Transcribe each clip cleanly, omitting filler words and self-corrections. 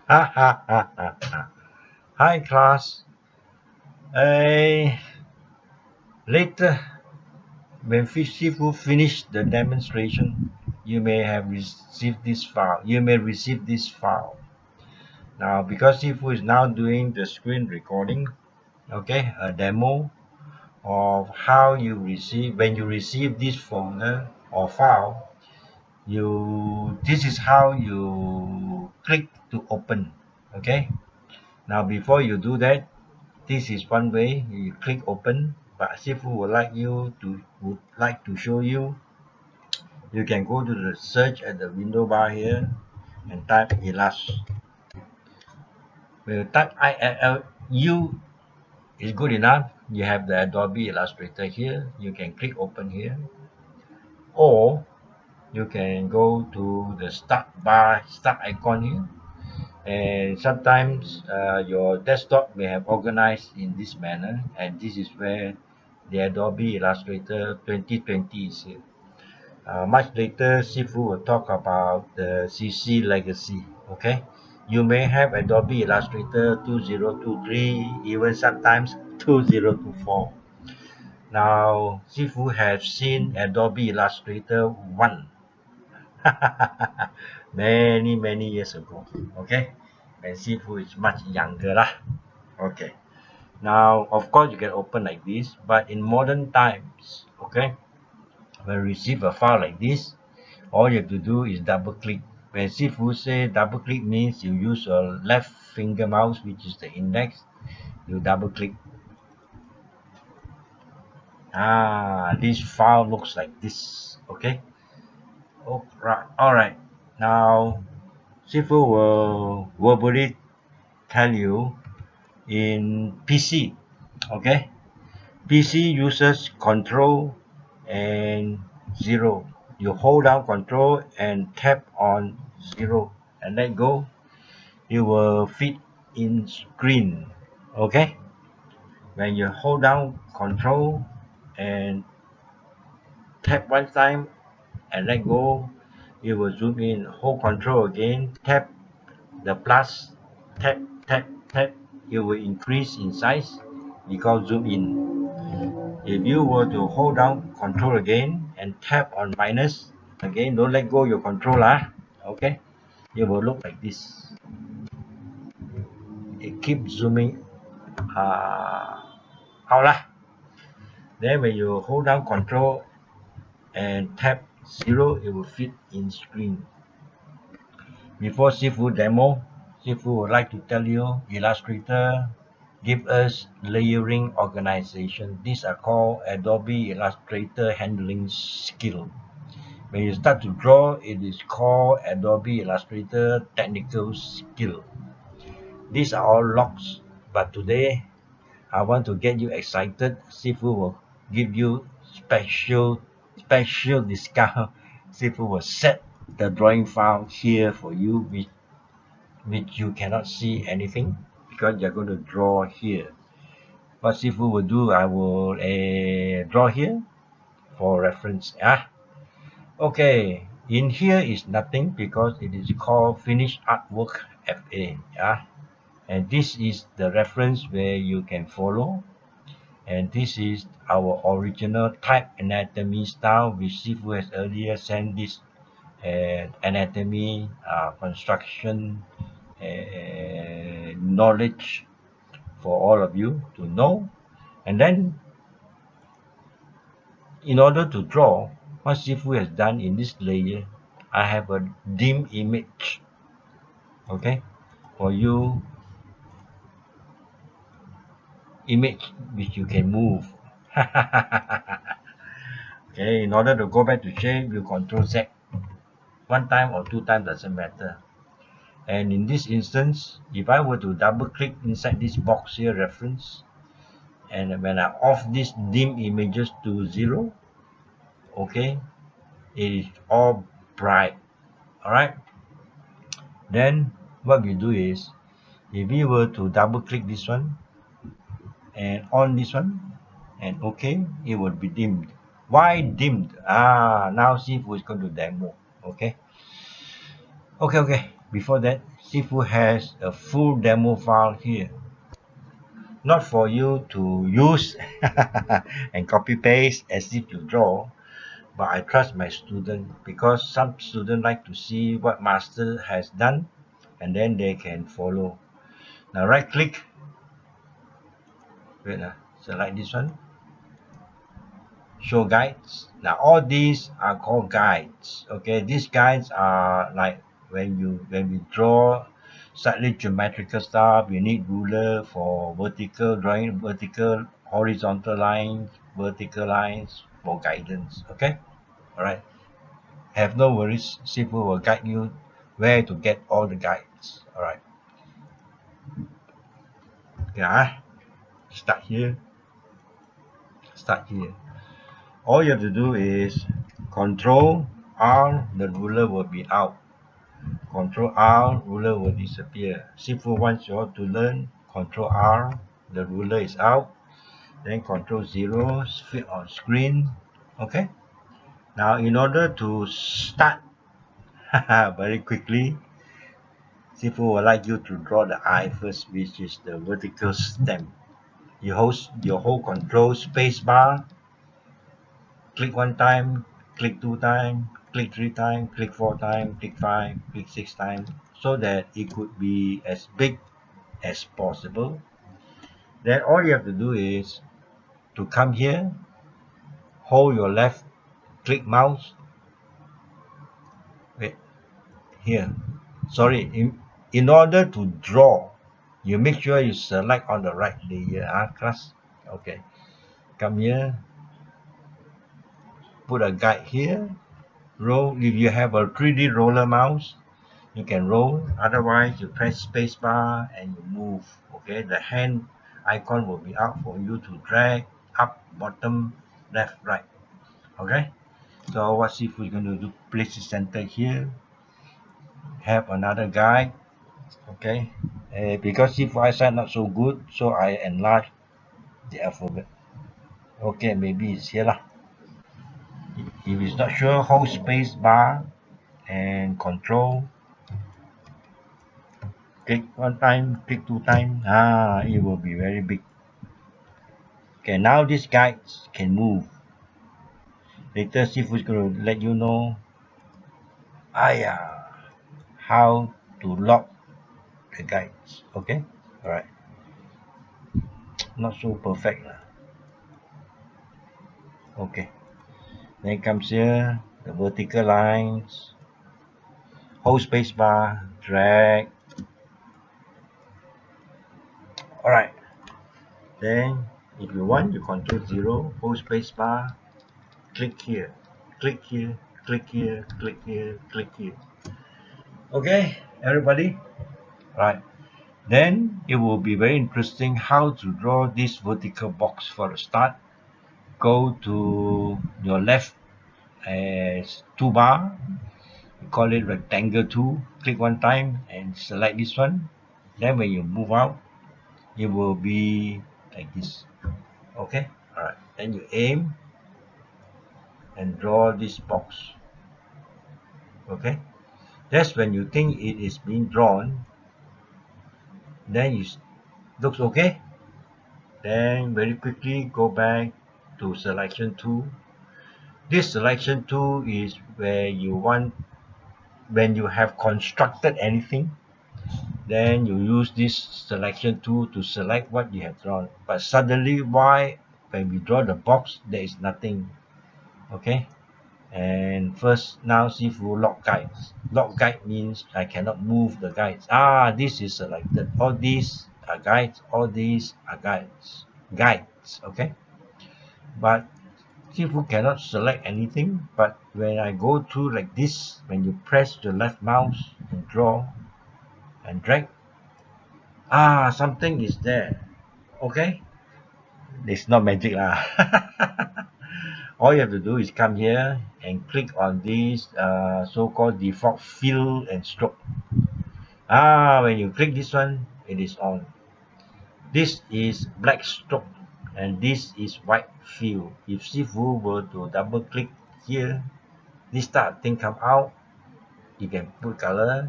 Hi class. Uh, Later, when Shifu finish the demonstration, you may have received this file. You may receive this file. Now, because Shifu is now doing the screen recording, okay, a demo of how you receive when you receive this folder or file. This is how you click to open. Okay. Now, before you do that, this is one way you click open, but Sifu would like to show you. You can go to the search at the window bar here and type Illust. When you type ILLU is good enough. You have the Adobe Illustrator here. You can click open here, or you can go to the start icon here. And sometimes your desktop may have organized in this manner, and this is where the Adobe Illustrator 2020 is here. Much later, Sifu will talk about the CC legacy. Okay, you may have Adobe Illustrator 2023, even sometimes 2024. Now, Sifu has seen Adobe Illustrator 1 many years ago. Okay, and Sifu is much younger lah. Okay, now of course you can open like this, but in modern times, okay, when you receive a file like this, all you have to do is double click. When Sifu say double click means you use your left finger mouse, which is the index, you double click. This file looks like this. Okay. All right. Now Sifu will verbally tell you in PC. Okay. PC uses control and 0. You hold down control and tap on 0 and let go. It will fit in screen. Okay. When you hold down control and tap one time and let go, it will zoom in. Hold control again, tap the plus, tap, it will increase in size because zoom in. If you were to hold down control again and tap on minus, again don't let go your controller, okay, it will look like this. It keeps zooming out lah. Then when you hold down control and tap 0, it will fit in screen. Before Sifu demo, Sifu would like to tell you Illustrator give us layering organization. These are called Adobe Illustrator handling skill. When you start to draw, it is called Adobe Illustrator technical skill. These are all logs, but today I want to get you excited. Sifu will give you special discount. Sifu will set the drawing file here for you, which you cannot see anything because you're going to draw here. What Sifu will do, I will draw here for reference. Okay, in here is nothing because it is called finished artwork FA. And this is the reference where you can follow. And this is our original type anatomy style, which Sifu has earlier sent this anatomy construction knowledge for all of you to know. And then in order to draw, what Sifu has done in this layer, I have a dim image, okay, for you, image which you can move. Okay, in order to go back to shape, you Control Z. One time or two times doesn't matter. And in this instance, if I were to double click inside this box here, reference, and when I off this dim images to 0, okay, it is all bright. All right. Then what we do is, if we were to double click this one and on this one and okay, it would be dimmed. Why dimmed? Now Sifu is going to demo. Okay. Before that, Sifu has a full demo file here. Not for you to use and copy paste as if you draw, but I trust my student because some students like to see what master has done and then they can follow. Now right click, wait, select this one, show guides. Now all these are called guides. Okay, these guides are like when we draw slightly geometrical stuff, you need ruler for vertical drawing, vertical, horizontal lines, vertical lines for guidance. Okay, all right. Have no worries. Sifu will guide you where to get all the guides. All right. Yeah. Start here. Start here. All you have to do is Control R. The ruler will be out. Control R. Ruler will disappear. Sifu wants you all to learn. Control R. The ruler is out. Then Control 0. Fit on screen. Okay. Now, in order to start very quickly, Sifu would like you to draw the eye first, which is the vertical stem. You hold your whole control space bar, click one time, click two times, click three times, click four times, click five, click six times, so that it could be as big as possible. Then all you have to do is to come here, hold your left click mouse, wait, here. Sorry, in order to draw, you make sure you select on the right layer, class. Okay, come here, put a guide here, roll. If you have a 3D roller mouse, you can roll. Otherwise, you press spacebar and you move. Okay, the hand icon will be out for you to drag up, bottom, left, right. Okay, so what Sifu is going to do? Place the center here. Have another guide. Okay, because Sifu eyesight not so good, so I enlarge the alphabet. Okay, maybe it's here lah. If it's not sure, hold space bar and control. Click one time, click two times. It will be very big. Okay, now these guides can move. Later, Sifu is going to let you know how to lock the guides. Okay, all right. Not so perfect lah. Okay, then comes here the vertical lines. Hold space bar, drag. All right. Then, if you want, you control 0, hold space bar, click here, click here, click here, click here, click here. Okay, everybody? Right. Then it will be very interesting how to draw this vertical box for a start. Go to your left toolbar, we call it rectangle tool. Click one time and select this one. Then when you move out, it will be like this. Okay, all right. Then you aim and draw this box. Okay, that's when you think it is being drawn. Then it looks okay. Then very quickly go back to selection tool. This selection tool is where you want, when you have constructed anything, then you use this selection tool to select what you have drawn. But suddenly, when we draw the box, there is nothing. Okay, and first now Sifu lock guides. Lock guide means I cannot move the guides. This is selected. All these are guides. All these are guides. Okay, but Sifu cannot select anything. But when I go through like this, when you press the left mouse and draw and drag, something is there. Okay, it's not magic lah. All you have to do is come here and click on this so-called default fill and stroke. When you click this one, it is on. This is black stroke and this is white fill. If Sifu were to double click here, this type of thing come out. You can put color,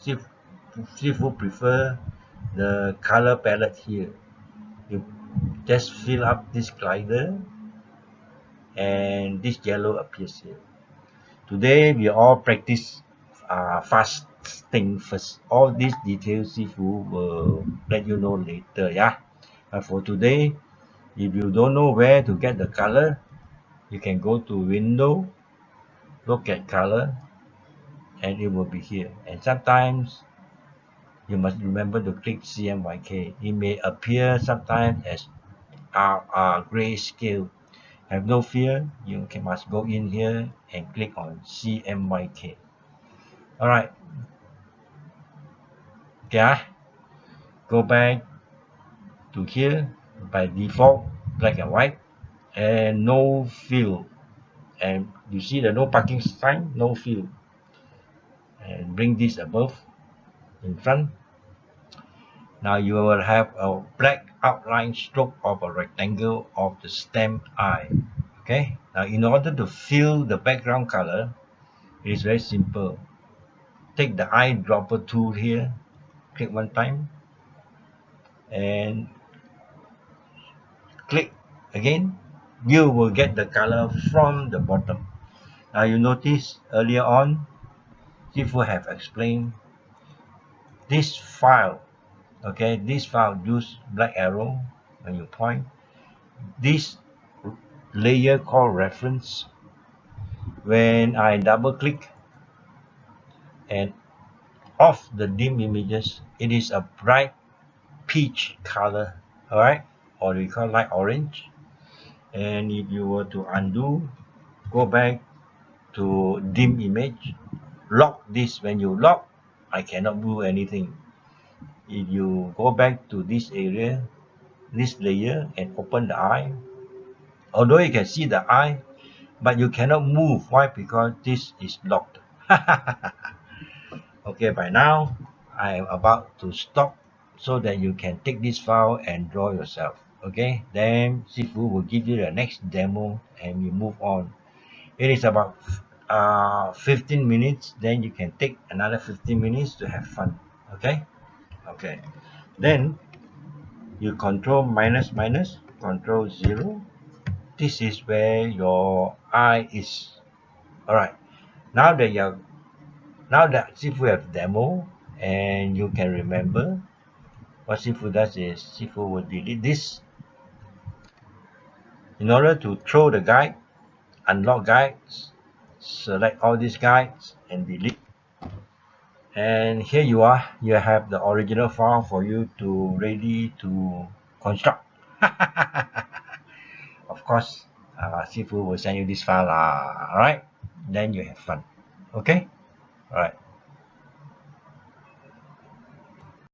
Sifu prefer the color palette here. You just fill up this glider and this yellow appears here. Today we all practice fasting first. All these details Sifu will let you know later, yeah. But for today, if you don't know where to get the color, you can go to window, look at color, and it will be here. And sometimes you must remember to click CMYK. It may appear sometimes as grayscale. Have no fear, must go in here and click on CMYK. Alright, okay, go back to here. By default, black and white, and no fill. And you see the no parking sign, no fill. And bring this above in front. Now you will have a black outline stroke of a rectangle of the stem eye. Okay, now in order to fill the background color, it is very simple. Take the eyedropper tool here, click one time, and click again. You will get the color from the bottom. Now you notice earlier on, Sifu have explained this file. Okay, this file use black arrow when you point. This layer called reference. When I double click and off the dim images, it is a bright peach color, alright, or we call light orange. And if you were to undo, go back to dim image, lock this. When you lock, I cannot do anything. If you go back to this area, this layer, and open the eye, although you can see the eye, but you cannot move. Why? Because this is locked. Okay, by now I am about to stop so that you can take this file and draw yourself. Okay, then Sifu will give you the next demo and we move on. It is about 15 minutes, then you can take another 15 minutes to have fun. Okay, okay, then you control minus minus, control 0. This is where your eye is. All right, now that you're now that Sifu have demo and you can remember, what Sifu does is Sifu will delete this in order to throw the guide, unlock guides, select all these guides and delete. And here you are, you have the original file for you to ready to construct. Of course, Sifu will send you this file, alright? Then you have fun. Okay? Alright.